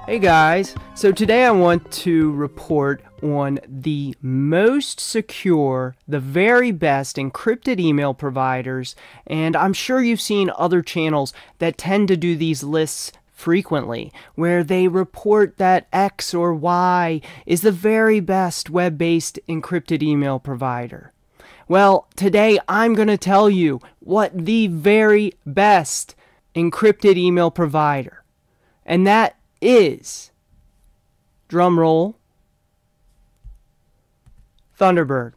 Hey guys, so today I want to report on the most secure, the very best encrypted email providers, and I'm sure you've seen other channels that tend to do these lists frequently, where they report that X or Y is the very best web-based encrypted email provider. Well, today I'm going to tell you what the very best encrypted email provider, and that is, drum roll, Thunderbird.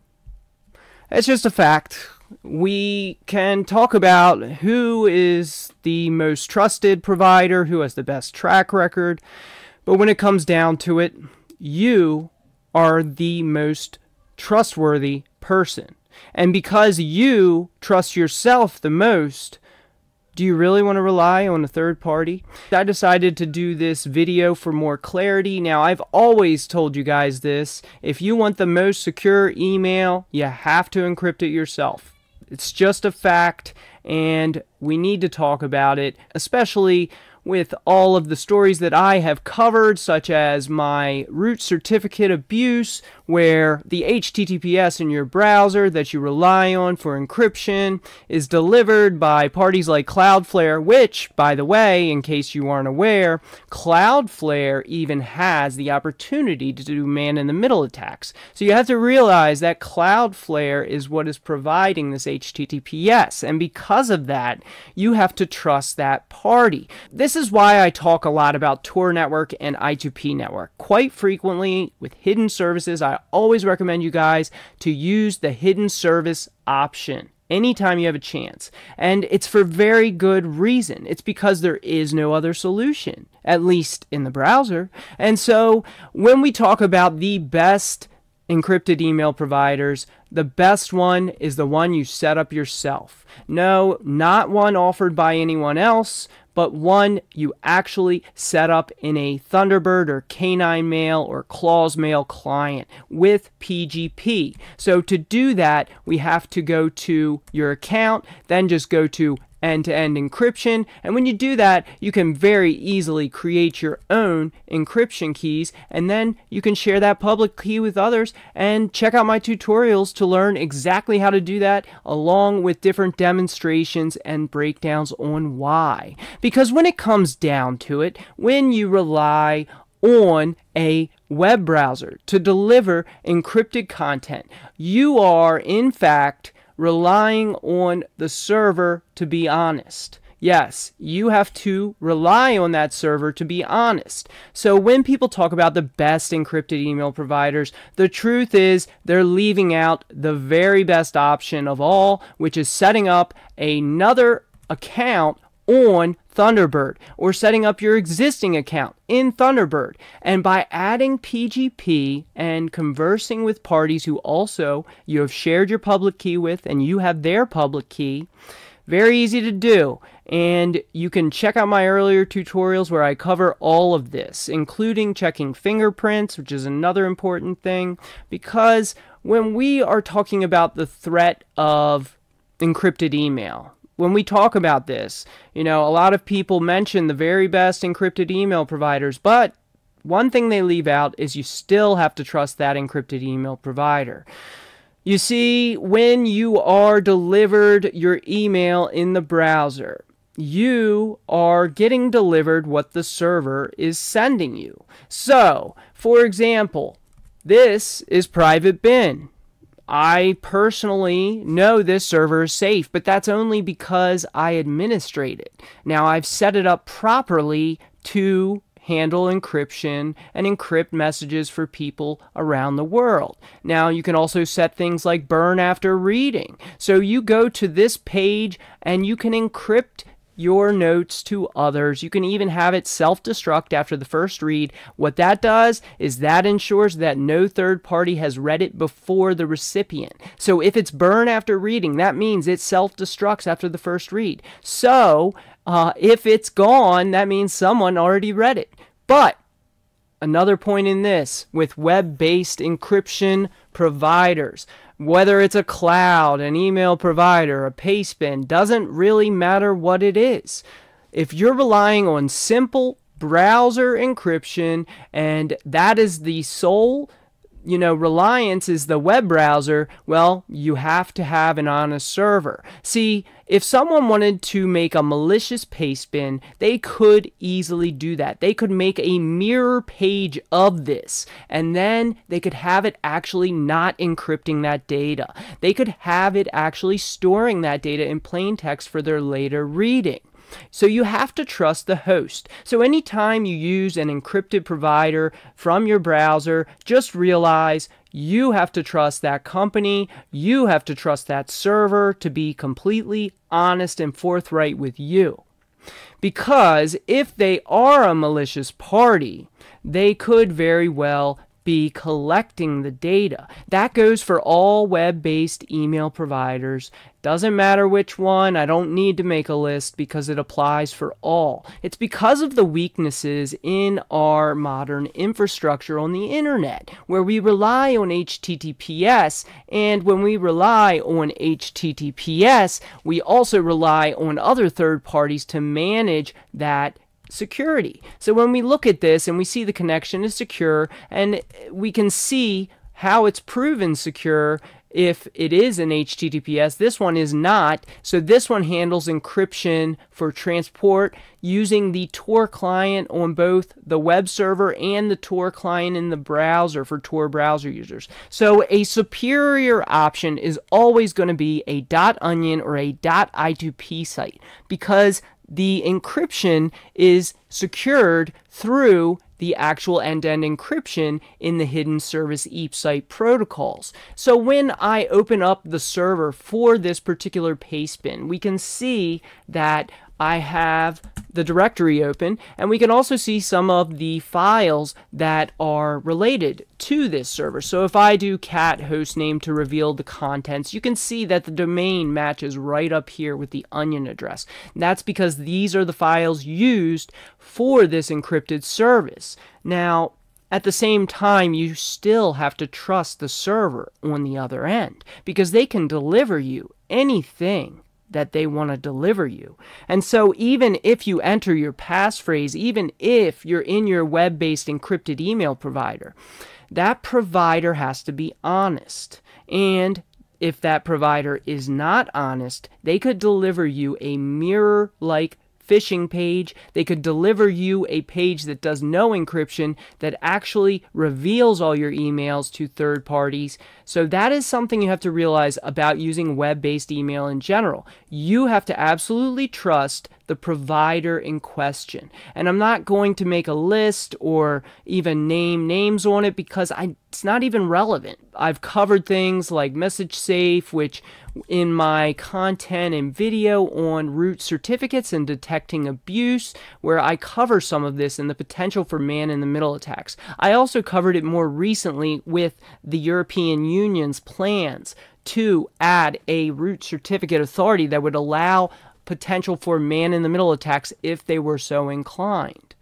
It's just a fact. We can talk about who is the most trusted provider, who has the best track record, but when it comes down to it, you are the most trustworthy person. And because you trust yourself the most, do you really want to rely on a third party? I decided to do this video for more clarity. Now, I've always told you guys this. If you want the most secure email, you have to encrypt it yourself. It's just a fact, and we need to talk about it, especially with all of the stories that I have covered, such as my root certificate abuse, where the HTTPS in your browser that you rely on for encryption is delivered by parties like Cloudflare, which, by the way, in case you aren't aware, Cloudflare even has the opportunity to do man-in-the-middle attacks. So you have to realize that Cloudflare is what is providing this HTTPS, and because of that, you have to trust that party. This is why I talk a lot about Tor Network and I2P Network. Quite frequently, with hidden services, I always recommend you guys to use the hidden service option anytime you have a chance. And it's for very good reason. It's because there is no other solution, at least in the browser. And so when we talk about the best encrypted email providers, the best one is the one you set up yourself. No, not one offered by anyone else, but one you actually set up in a Thunderbird or K9 Mail or Claws Mail client with PGP. So to do that, we have to go to your account, then just go to end-to-end encryption, and when you do that, you can very easily create your own encryption keys, and then you can share that public key with others. And check out my tutorials to learn exactly how to do that, along with different demonstrations and breakdowns on why. Because when it comes down to it, when you rely on a web browser to deliver encrypted content, you are in fact relying on the server to be honest. Yes, you have to rely on that server to be honest. So when people talk about the best encrypted email providers, the truth is they're leaving out the very best option of all, which is setting up another account on Thunderbird, or setting up your existing account in Thunderbird. And by adding PGP and conversing with parties who also you have shared your public key with and you have their public key, very easy to do. And you can check out my earlier tutorials where I cover all of this, including checking fingerprints, which is another important thing, because when we are talking about the threat of encrypted email, when we talk about this, a lot of people mention the very best encrypted email providers, but one thing they leave out is you still have to trust that encrypted email provider. You see, when you are delivered your email in the browser, you are getting delivered what the server is sending you. So, for example, this is private bin. I personally know this server is safe, but that's only because I administrate it. Now, I've set it up properly to handle encryption and encrypt messages for people around the world. Now, you can also set things like burn after reading. So you go to this page and you can encrypt your notes to others. You can even have it self-destruct after the first read. What that does is that ensures that no third party has read it before the recipient. So if it's burn after reading, that means it self-destructs after the first read. So if it's gone, that means someone already read it. But another point in this, with web-based encryption providers, whether it's a cloud, an email provider, a pastebin, doesn't really matter what it is. If you're relying on simple browser encryption, and that is the sole reliance is the web browser, well, you have to have an honest server. See, if someone wanted to make a malicious paste bin, they could easily do that. They could make a mirror page of this, and then they could have it actually not encrypting that data. They could have it actually storing that data in plain text for their later reading. So you have to trust the host. So anytime you use an encrypted provider from your browser, just realize you have to trust that company, you have to trust that server to be completely honest and forthright with you. Because if they are a malicious party, they could very well be collecting the data. That goes for all web-based email providers. Doesn't matter which one. I don't need to make a list because it applies for all. It's because of the weaknesses in our modern infrastructure on the internet, where we rely on HTTPS, and when we rely on HTTPS, we also rely on other third parties to manage that security. So when we look at this and we see the connection is secure, and we can see how it's proven secure if it is an HTTPS. This one is not. So this one handles encryption for transport using the Tor client on both the web server and the Tor client in the browser for Tor browser users. So a superior option is always going to be a .onion or a .I2P site, because the encryption is secured through the actual end-to-end encryption in the hidden service EAP site protocols. So when I open up the server for this particular paste bin, we can see that I have the directory open, and we can also see some of the files that are related to this server. So if I do cat hostname to reveal the contents, you can see that the domain matches right up here with the onion address. And that's because these are the files used for this encrypted service. Now, at the same time, you still have to trust the server on the other end, because they can deliver you anything that they want to deliver you. And so even if you enter your passphrase, even if you're in your web-based encrypted email provider, that provider has to be honest. And if that provider is not honest, they could deliver you a mirror-like phishing page. They could deliver you a page that does no encryption, that actually reveals all your emails to third parties. So that is something you have to realize about using web-based email in general. You have to absolutely trust the provider in question. And I'm not going to make a list or even name names on it, because it's not even relevant. I've covered things like message safe, which in my content and video on root certificates and detecting abuse, where I cover some of this and the potential for man-in-the-middle attacks. I also covered it more recently with the European Union's plans to add a root certificate authority that would allow potential for man-in-the-middle attacks if they were so inclined.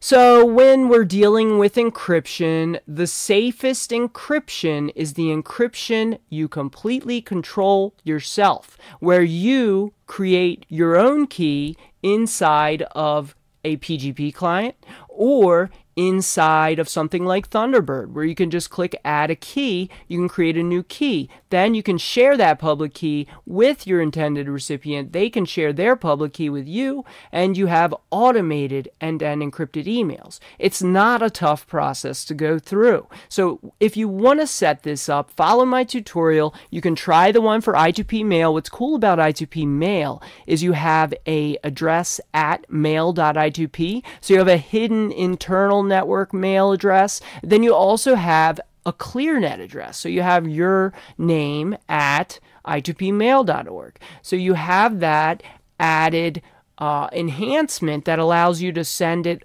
So when we're dealing with encryption, the safest encryption is the encryption you completely control yourself, where you create your own key inside of a PGP client or inside of something like Thunderbird, where you can just click add a key, you can create a new key. Then you can share that public key with your intended recipient. They can share their public key with you, and you have automated end-to-end encrypted emails. It's not a tough process to go through. So if you want to set this up, follow my tutorial. You can try the one for I2P mail. What's cool about I2P mail is you have a address at mail.I2P. So you have a hidden internal network mail address. Then you also have a ClearNet address. So you have your name at i2pmail.org. So you have that added enhancement that allows you to send it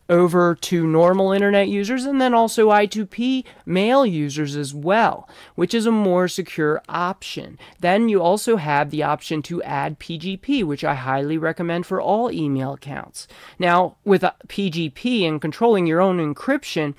over to normal internet users and then also I2P mail users as well, which is a more secure option. Then you also have the option to add PGP, which I highly recommend for all email accounts. Now, with PGP and controlling your own encryption,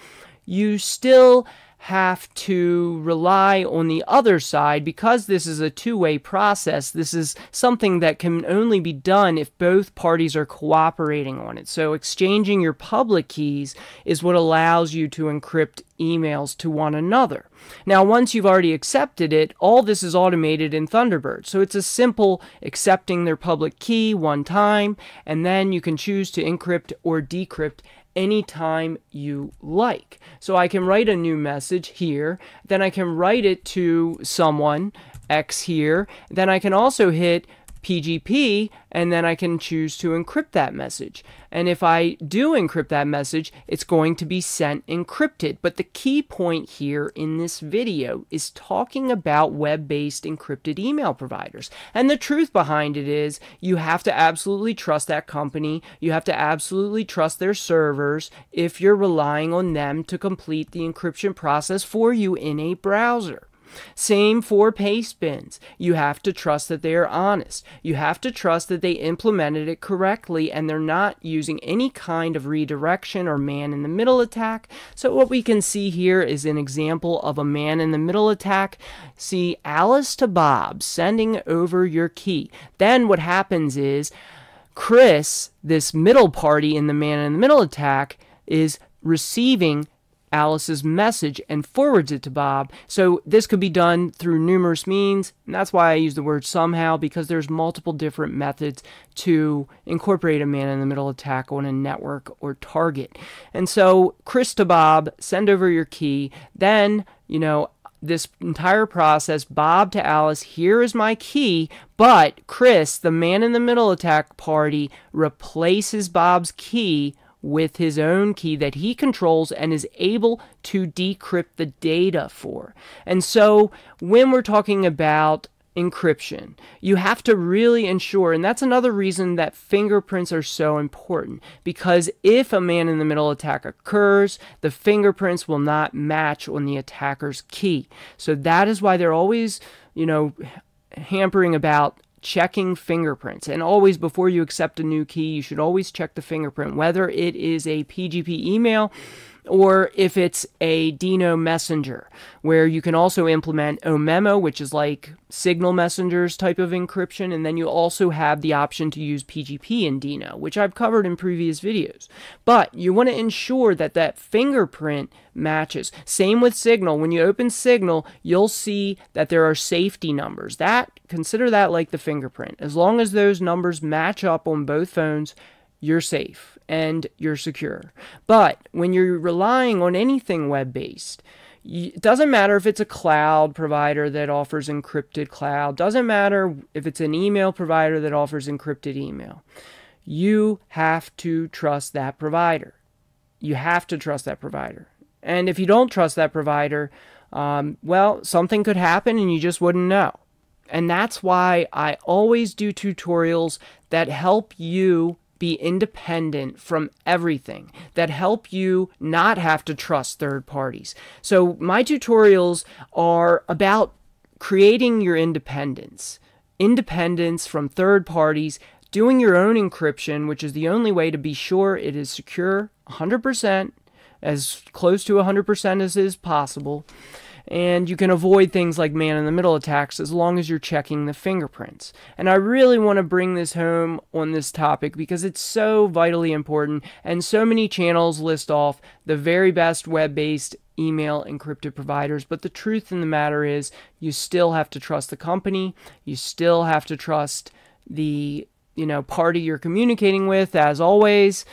you still have to rely on the other side. Because this is a two-way process, this is something that can only be done if both parties are cooperating on it. So exchanging your public keys is what allows you to encrypt emails to one another. Now, once you've already accepted it, all this is automated in Thunderbird. So it's a simple accepting their public key one time, and then you can choose to encrypt or decrypt anytime you like. So I can write a new message here, then I can write it to someone, X here, then I can also hit PGP, and then I can choose to encrypt that message. And if I do encrypt that message, it's going to be sent encrypted. But the key point here in this video is talking about web-based encrypted email providers. And the truth behind it is you have to absolutely trust that company. You have to absolutely trust their servers if you're relying on them to complete the encryption process for you in a browser. Same for paste bins. You have to trust that they are honest. You have to trust that they implemented it correctly and they're not using any kind of redirection or man-in-the-middle attack. So what we can see here is an example of a man-in-the-middle attack. See, Alice to Bob, sending over your key. Then what happens is Chris, this middle party in the man-in-the-middle attack, is receiving Alice's message and forwards it to Bob. So this could be done through numerous means, and that's why I use the word somehow, because there's multiple different methods to incorporate a man-in-the-middle attack on a network or target. And so Chris to Bob, send over your key, then, this entire process, Bob to Alice, here is my key, but Chris, the man-in-the-middle attack party, replaces Bob's key with his own key that he controls and is able to decrypt the data for. And so when we're talking about encryption, you have to really ensure, and that's another reason that fingerprints are so important, because if a man-in-the-middle attack occurs, the fingerprints will not match on the attacker's key. So that is why they're always, hampering about checking fingerprints. And always, before you accept a new key, you should always check the fingerprint, whether it is a PGP email or if it's a Dino messenger, where you can also implement OMemo, which is like Signal messengers type of encryption, and then you also have the option to use PGP in Dino, which I've covered in previous videos. But you want to ensure that that fingerprint matches. Same with Signal. When you open Signal, you'll see that there are safety numbers. Consider that like the fingerprint. As long as those numbers match up on both phones, you're safe and you're secure. But when you're relying on anything web-based, it doesn't matter if it's a cloud provider that offers encrypted cloud, doesn't matter if it's an email provider that offers encrypted email. You have to trust that provider. You have to trust that provider. And if you don't trust that provider, something could happen and you just wouldn't know. And that's why I always do tutorials that help you be independent from everything, that help you not have to trust third parties. So my tutorials are about creating your independence from third parties, doing your own encryption, which is the only way to be sure it is secure 100%, as close to 100% as is possible. And you can avoid things like man-in-the-middle attacks as long as you're checking the fingerprints. And I really want to bring this home on this topic because it's so vitally important, and so many channels list off the very best web-based email encrypted providers. But the truth in the matter is you still have to trust the company. You still have to trust the party you're communicating with, as always,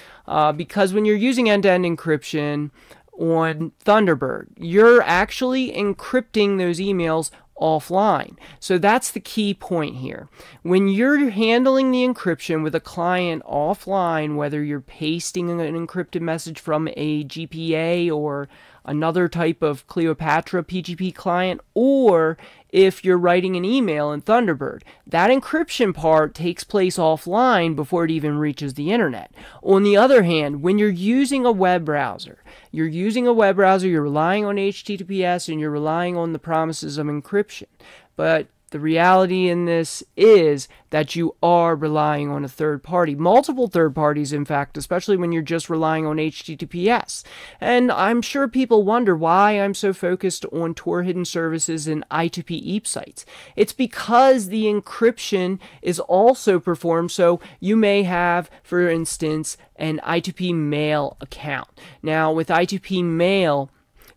because when you're using end-to-end encryption on Thunderbird, you're actually encrypting those emails offline. So that's the key point here. When you're handling the encryption with a client offline, whether you're pasting an encrypted message from a GPA or another type of Cleopatra PGP client, or if you're writing an email in Thunderbird, that encryption part takes place offline before it even reaches the internet. On the other hand, when you're using a web browser, you're relying on HTTPS and you're relying on the promises of encryption. But the reality in this is that you are relying on a third party, multiple third parties, in fact, especially when you're just relying on HTTPS. And I'm sure people wonder why I'm so focused on Tor hidden services and I2P EAP sites. It's because the encryption is also performed. So you may have, for instance, an I2P mail account. Now, with I2P mail,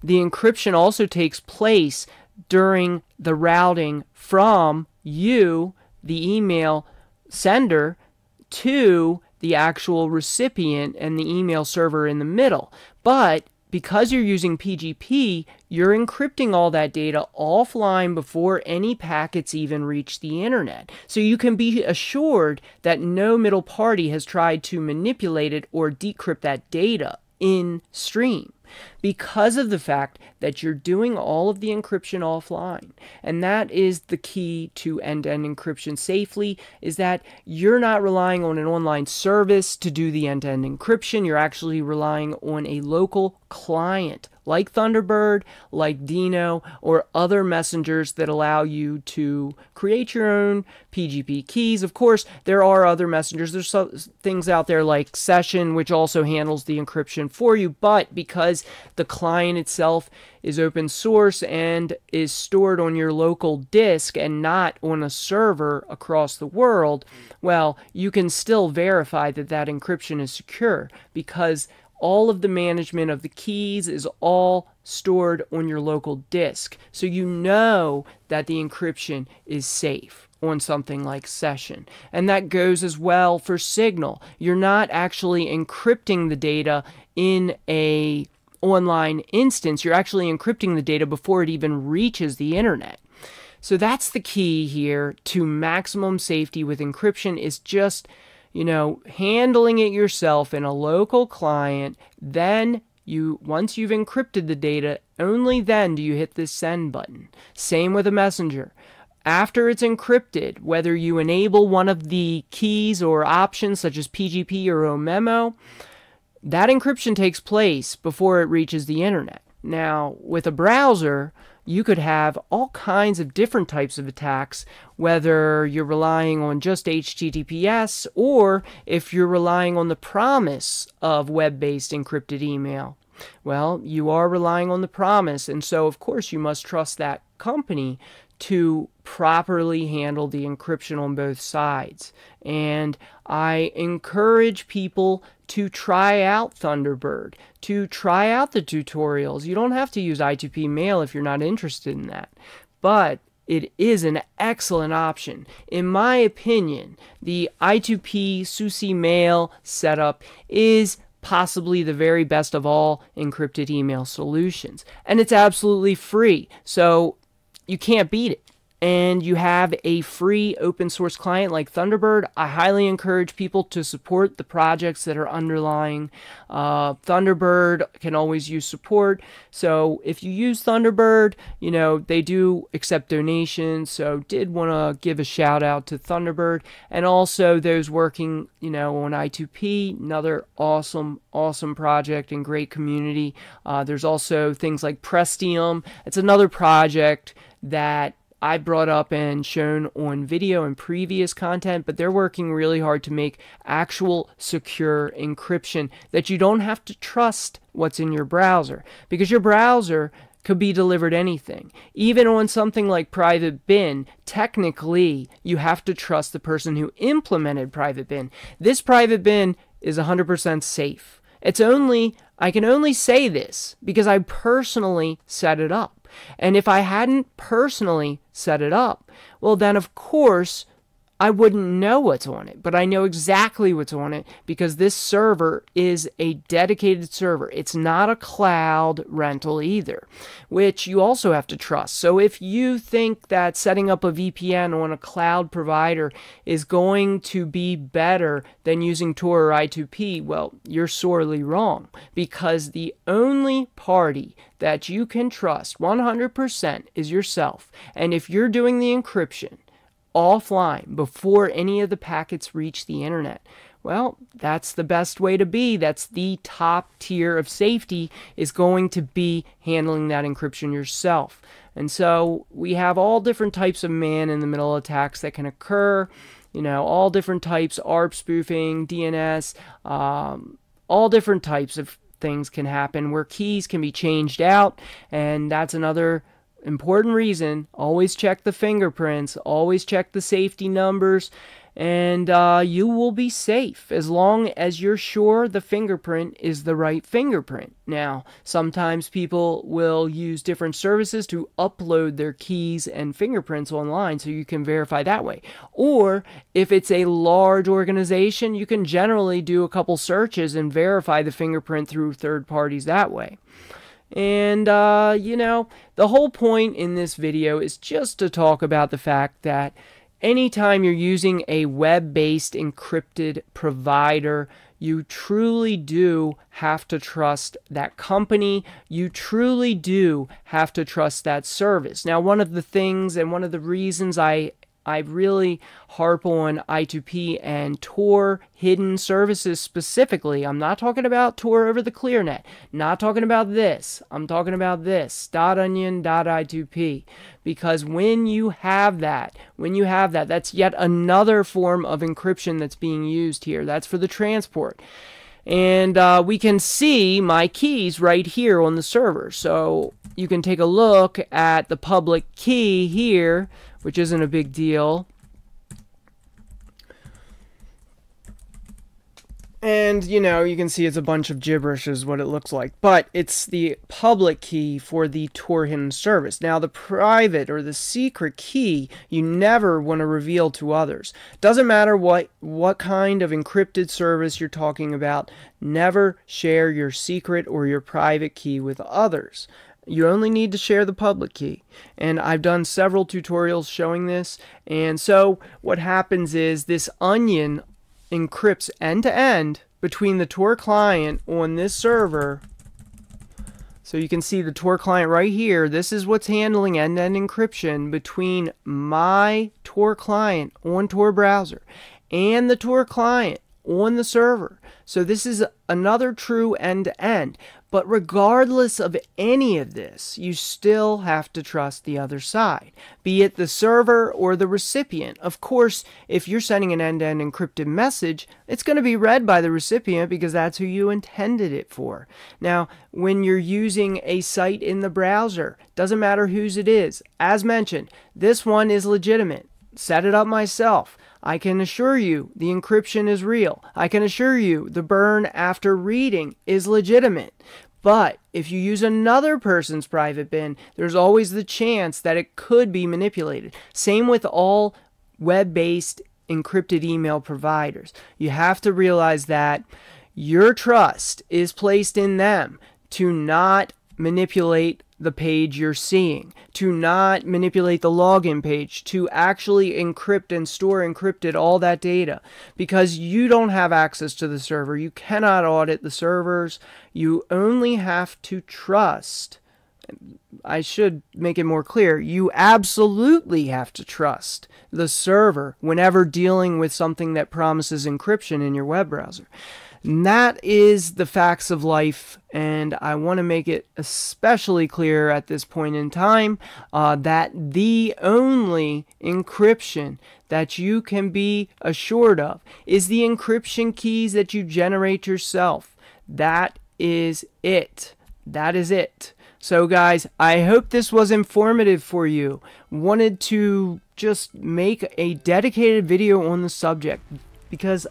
the encryption also takes place during the routing from you, the email sender, to the actual recipient and the email server in the middle. But because you're using PGP, you're encrypting all that data offline before any packets even reach the internet. So you can be assured that no middle party has tried to manipulate it or decrypt that data in stream, because of the fact that you're doing all of the encryption offline. And that is the key to end-to-end encryption safely, is that you're not relying on an online service to do the end-to-end encryption. You're actually relying on a local client like Thunderbird, like Dino, or other messengers that allow you to create your own PGP keys. Of course, there are other messengers. There's some things out there like Session, which also handles the encryption for you, but because the client itself is open source and is stored on your local disk and not on a server across the world, well, you can still verify that that encryption is secure, because all of the management of the keys is all stored on your local disk. So you know that the encryption is safe on something like Session. And that goes as well for Signal. You're not actually encrypting the data in a online instance. You're actually encrypting the data before it even reaches the internet. So that's the key here to maximum safety with encryption, is just handling it yourself in a local client. Then once you've encrypted the data, only then do you hit this send button. Same with a messenger. After it's encrypted, whether you enable one of the keys or options such as PGP or OMemo, that encryption takes place before it reaches the internet. Now, with a browser, you could have all kinds of different types of attacks, whether you're relying on just HTTPS or if you're relying on the promise of web-based encrypted email. Well, you are relying on the promise, and so of course you must trust that company to properly handle the encryption on both sides. And I encourage people to try out Thunderbird, to try out the tutorials. You don't have to use I2P mail if you're not interested in that, but it is an excellent option. In my opinion, the I2P SUSE mail setup is possibly the very best of all encrypted email solutions, and it's absolutely free, so you can't beat it. And you have a free open source client like Thunderbird. I highly encourage people to support the projects that are underlying. Thunderbird can always use support. So if you use Thunderbird, they do accept donations. So did want to give a shout out to Thunderbird, and also those working, on I2P, another awesome project and great community. There's also things like Prestium. It's another project that I brought up and shown on video and previous content, but they're working really hard to make actual secure encryption that you don't have to trust what's in your browser, because your browser could be delivered anything. Even on something like Private Bin, technically you have to trust the person who implemented Private Bin. This Private Bin is 100% safe. I can only say this because I personally set it up. And if I hadn't personally set it up, well then of course I wouldn't know what's on it, but I know exactly what's on it because this server is a dedicated server. It's not a cloud rental either, which you also have to trust. So if you think that setting up a VPN on a cloud provider is going to be better than using Tor or I2P, well, you're sorely wrong, because the only party that you can trust 100% is yourself. And if you're doing the encryption offline before any of the packets reach the internet, Well, that's the best way to be. That's the top tier of safety, is going to be handling that encryption yourself. And so we have all different types of man-in-the-middle attacks that can occur. You know, all different types, ARP spoofing, DNS, all different types of things can happen where keys can be changed out. And that's another important reason. Always check the fingerprints, always check the safety numbers, and you will be safe as long as you're sure the fingerprint is the right fingerprint. Now, sometimes people will use different services to upload their keys and fingerprints online, so you can verify that way. Or if it's a large organization, you can generally do a couple searches and verify the fingerprint through third parties that way. And, you know, the whole point in this video is just to talk about the fact that anytime you're using a web-based encrypted provider, you truly do have to trust that company. You truly do have to trust that service. Now, one of the things and one of the reasons I really harp on I2P and Tor hidden services specifically. I'm not talking about Tor over the ClearNet. Not talking about this. I'm talking about this. .onion.I2P. Because when you have that, that's yet another form of encryption that's being used here. That's for the transport. And we can see my keys right here on the server. So you can take a look at the public key here, which isn't a big deal. And, you know, you can see it's a bunch of gibberish is what it looks like. But it's the public key for the Tor hidden service. Now, the private or the secret key, you never want to reveal to others. Doesn't matter what kind of encrypted service you're talking about. Never share your secret or your private key with others. You only need to share the public key. And I've done several tutorials showing this. And so what happens is this onion encrypts end-to-end between the Tor client on this server. So you can see the Tor client right here. This is what's handling end-to-end encryption between my Tor client on Tor browser and the Tor client on the server. So this is another true end-to-end. But regardless of any of this, you still have to trust the other side, be it the server or the recipient. Of course, if you're sending an end-to-end encrypted message, it's going to be read by the recipient because that's who you intended it for. Now, when you're using a site in the browser, doesn't matter whose it is. As mentioned, this one is legitimate. Set it up myself. I can assure you the encryption is real. I can assure you the burn after reading is legitimate. But if you use another person's private bin, there's always the chance that it could be manipulated. Same with all web-based encrypted email providers. You have to realize that your trust is placed in them to not manipulate the page you're seeing, to not manipulate the login page, to actually encrypt and store encrypted all that data, because you don't have access to the server. You cannot audit the servers. You only have to trust. I should make it more clear. You absolutely have to trust the server whenever dealing with something that promises encryption in your web browser. And that is the facts of life, and I want to make it especially clear at this point in time that the only encryption that you can be assured of is the encryption keys that you generate yourself. That is it. That is it. So guys, I hope this was informative for you. Wanted to just make a dedicated video on the subject because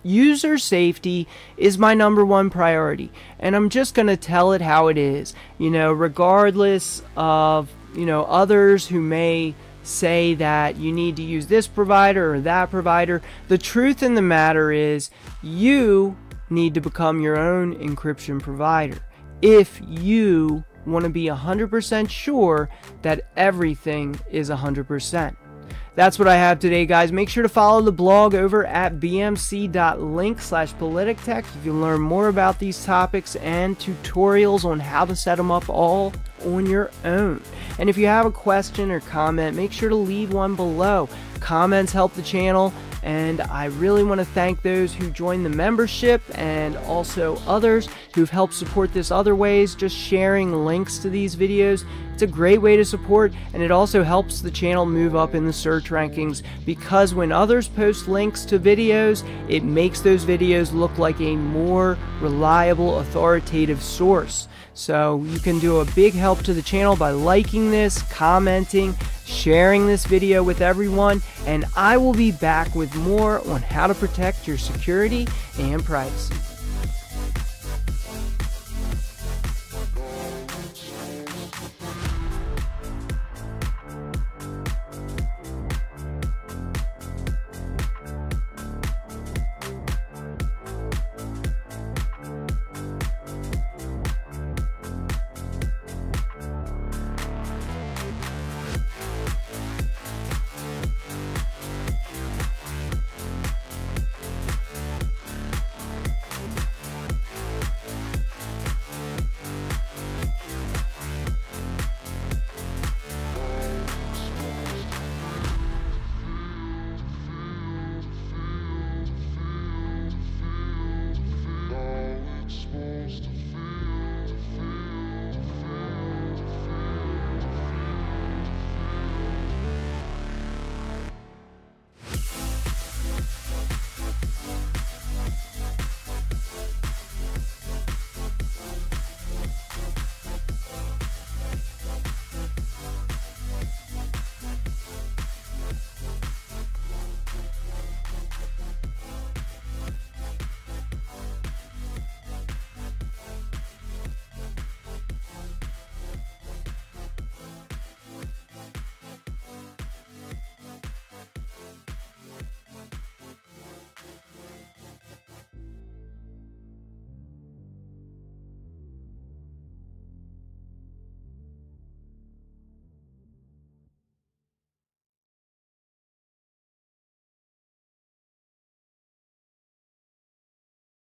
user safety is my #1 priority, and I'm just going to tell it how it is, you know, regardless of, you know, others who may say that you need to use this provider or that provider. The truth in the matter is you need to become your own encryption provider if you want to be 100% sure that everything is 100%. That's what I have today, guys. Make sure to follow the blog over at bmc.link/politictech. You can learn more about these topics and tutorials on how to set them up all on your own. And if you have a question or comment, make sure to leave one below. Comments help the channel And I really want to thank those who joined the membership and also others who've helped support this other ways, just sharing links to these videos. It's a great way to support, and it also helps the channel move up in the search rankings, because when others post links to videos, it makes those videos look like a more reliable, authoritative source. So you can do a big help to the channel by liking this, commenting, sharing this video with everyone, and I will be back with more on how to protect your security and privacy.